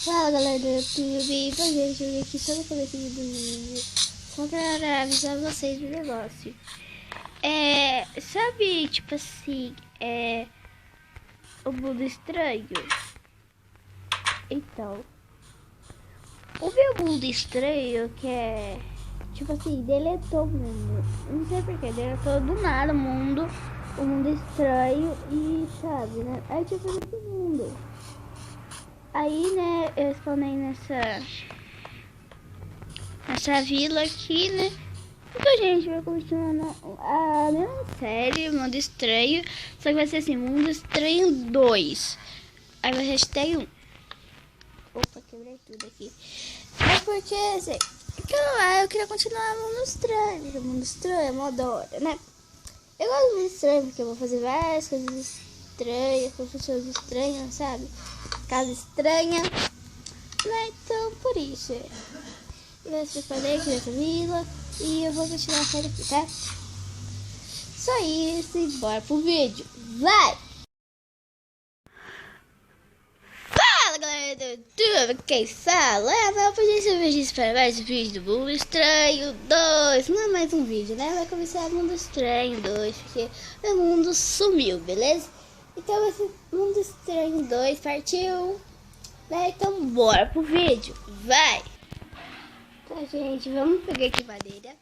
Fala galera do YouTube, bom gente, eu vim aqui só no começo do vídeo, só pra avisar vocês do negócio. Sabe, tipo assim, o mundo estranho? Então, o meu mundo estranho, que é, tipo assim, deletou o mundo, não sei porquê, deletou do nada o mundo estranho e sabe, né? Aí tipo esse mundo. Aí, né, eu spawnei nessa vila aqui, né? Então, a gente vai continuar a mesma série, Mundo Estranho. Só que vai ser assim, Mundo Estranho 2. Aí vai hashtag 1. Opa, quebrei tudo aqui. É porque, assim, eu queria continuar Mundo Estranho. Porque Mundo Estranho é mó da hora, né? Eu gosto do Mundo Estranho porque eu vou fazer várias coisas estranhas, pessoas estranhas, sabe? Casa estranha, né? Então por isso eu separei aqui nessa vila e eu vou continuar a série aqui, tá? Só isso e bora pro vídeo, vai! Fala galera do YouTube, quem fala? Vamos fazer esse vídeo para mais um vídeo do Mundo Estranho 2. Não é mais um vídeo, né? Vai começar o Mundo Estranho 2 porque o mundo sumiu, beleza? Então esse Mundo Estranho 2 partiu, né? Então bora pro vídeo, vai! Tá, gente, vamos pegar aqui madeira.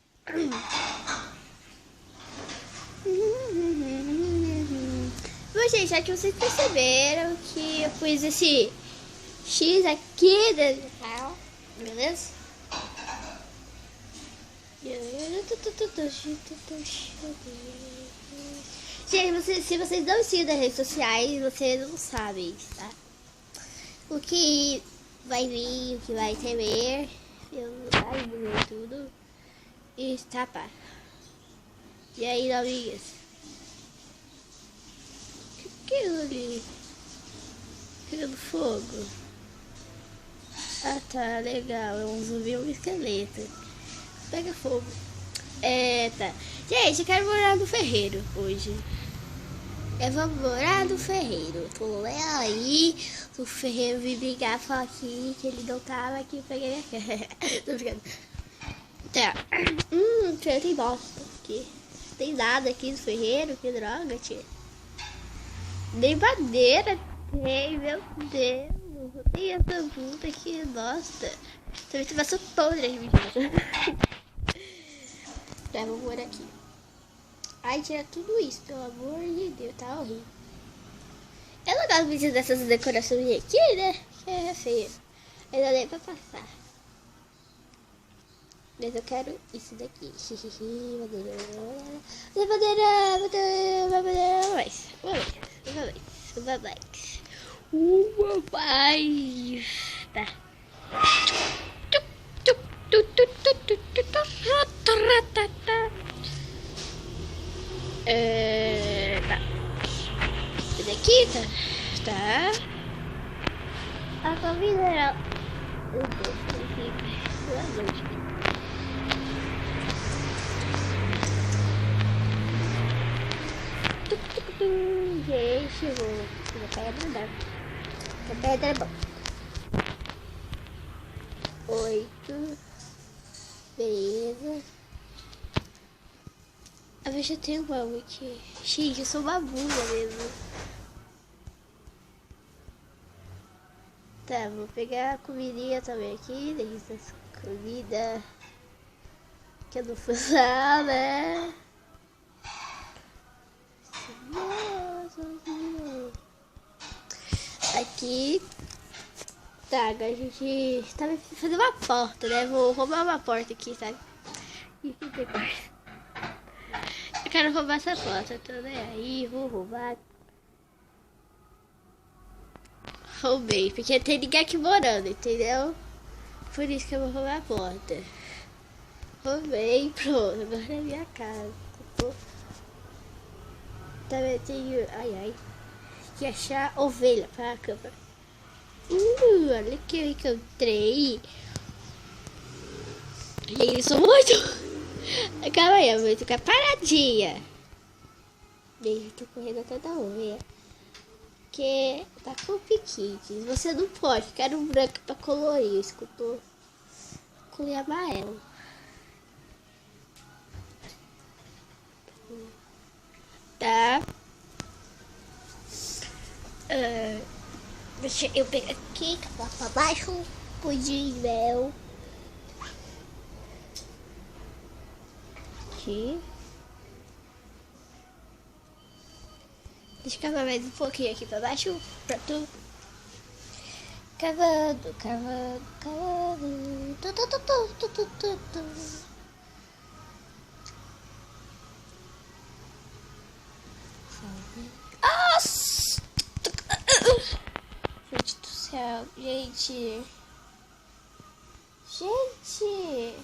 Bom, gente, acho que vocês perceberam que eu pus esse X aqui dentro do carro, beleza? Gente, se vocês não seguem nas redes sociais, vocês não sabem, tá? O que vai vir, o que vai temer, vai ver tudo e tapa. E aí, amigas? Que é ali? Pegando fogo. Ah, tá, legal. É um zumbi ou um esqueleto. Pega fogo. Tá. Gente, eu quero morar no ferreiro hoje. Eu vou morar no ferreiro. Tô aí. O ferreiro vim brigar, falar aqui que ele não tava aqui. Peguei minha cara. Tô brincando. Tá. Tem bosta aqui. Tem nada aqui no ferreiro. Que droga, tia. Nem madeira tem, meu Deus. Tem essa puta aqui, nossa. Também tem bastante podre aí, menina. Tá, vou pôr aqui. Ai, tira tudo isso, pelo amor de Deus, tá horrível. Eu não gosto muito dessas decorações aqui, né? É feio. Ainda nem pra passar. Mas eu quero isso daqui. Madeira. Mais. Uma mais. Tá. Tá. Esse daqui, tá. A comida era... Meu Deus, pelo amor de Deus. Gente, eu vou pedra dar. A pedra é bom. 8. Beleza. A ver se eu tenho uma aqui. Gente, eu sou uma bunda mesmo. Tá, vou pegar a comidinha também aqui. Deixa essa comida que eu não fui lá, né? Aqui. Tá, agora a gente tá fazendo uma porta, né? Vou roubar uma porta aqui, sabe? E que tem porta. Eu quero roubar essa porta, tô né? Aí, vou roubar. Roubei, porque tem ninguém aqui morando, entendeu? Por isso que eu vou roubar a porta. Roubei, pronto, agora é minha casa. Também tenho, ai, que achar ovelha para a câmera. Olha que eu encontrei. Eles são muito... Calma aí, eu vou ficar paradinha. Beijo, tô correndo até da ovelha. porque tá com piquite. Você não pode, quero um branco pra colorir, escutou? Colorir amarelo. Tá. Deixa eu pegar aqui, colocar pra baixo, pudim mel. Aqui. Deixa eu cavar mais um pouquinho aqui pra baixo. Pronto. Cavando, cavando, cavando. Nossa! Gente do céu, gente. Gente!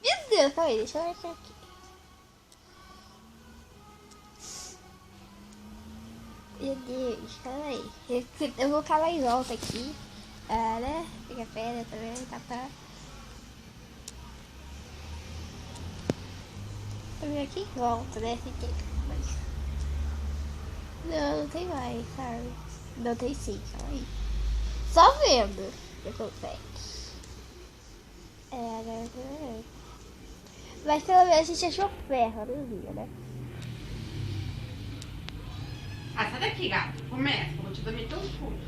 Meu Deus, calma aí, deixa eu marcar aqui. Meu Deus, calma aí. Eu vou calar em volta aqui. Ah, né? Fica pedra também, tá. Também aqui em volta, né? Fiquei. Não tem mais, sabe? Não tem sim, calma aí. Só vendo o que acontece. Mas pelo menos a gente achou ferro no dia, né? Ah, sai daqui, gato. Começa, eu vou te dar meter os pulos.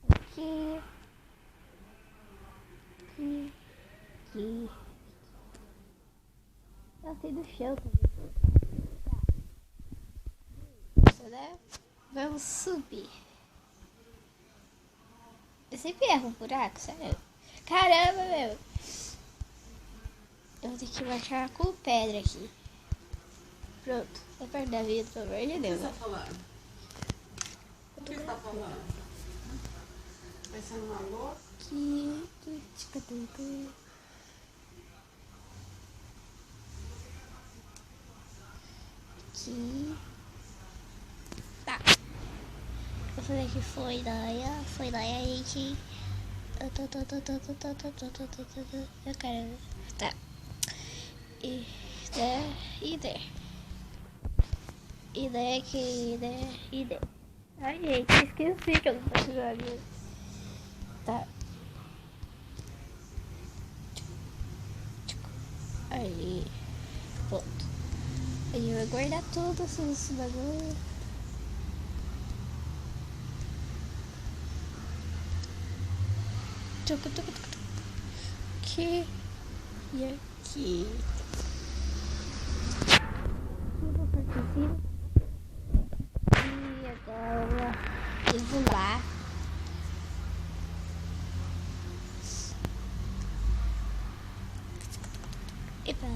Aqui. Aqui. Eu sei do chão também. Né? Vamos subir. Eu sempre erro um buraco, sério. Caramba, meu. Eu vou ter que marcar com pedra aqui. Pronto. Tá perto da vida, pelo amor de Deus. O que você tá falando? O que você tá falando? Vai ser uma louça? Aqui. Aqui. Tá. Eu falei que foi daí a gente. Eu quero. Tá. E der. E der aqui, e der. Ai, gente, esqueci que eu não tô jogando. Tá. Aí. Pronto. A gente vai guardar tudo esses bagulho. Aqui e aqui. Aqui vou partir. E agora eu vou lá. Epa.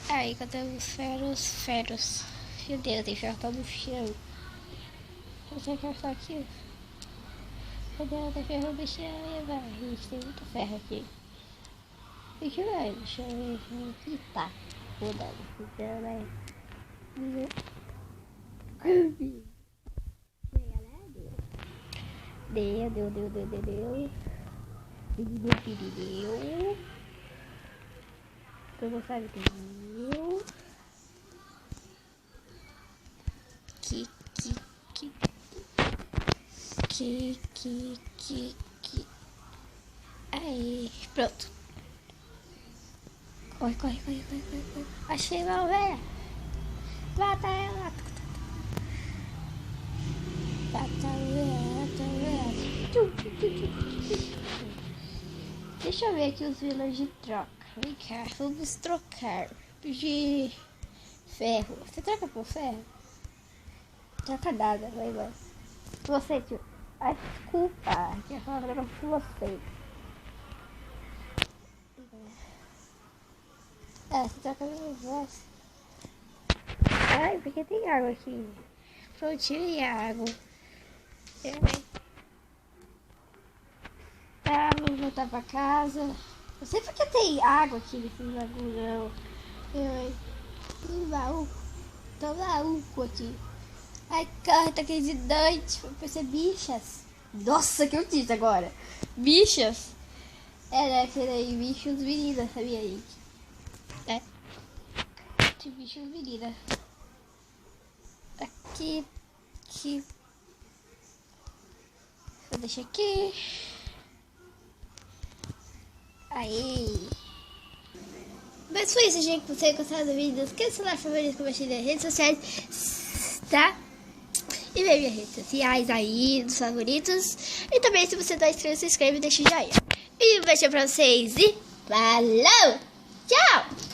Aí, cadê os ferros? Meu Deus, tem ferro todo no chão. Eu tenho que achar aqui. Cadê? Tem ferro no chão, vai. Gente, tem muito ferro aqui. Deixa eu ver, deixa eu ver aqui. Tá, rodando. Então, né? Deu. Tu não sabe que deu. Que. Aí, pronto. Corre. Achei uma ovelha. Mata ela. Mata ela. Deixa eu ver aqui os vilões de troca. Vem cá, vamos trocar de ferro. Você troca por ferro? Troca nada, vai embora. Você, tio. Ai, desculpa, que eu falar um negócio com você. Você troca meu voz. Ai, porque tem água aqui. Prontinho e água. Tá, vamos voltar pra casa. Não sei porque tem água aqui nesse bagulho, não. Tô maluco aqui. Ai, cara, tá aquele de noite. Vou perceber bichas. Nossa, que eu disse agora. Bichas. Era aquele aí, bichos meninas, sabia, gente? É. De bichos meninas. Aqui. Vou deixar aqui. Aí. Mas foi isso, gente. Se você gostou do vídeo, esqueça o celular favorito, compartilhe nas redes sociais, tá? E ver minhas redes sociais aí, nos favoritos. E também, se você tá inscrito, se inscreve e deixa o joinha. E um beijo pra vocês e falou! Tchau!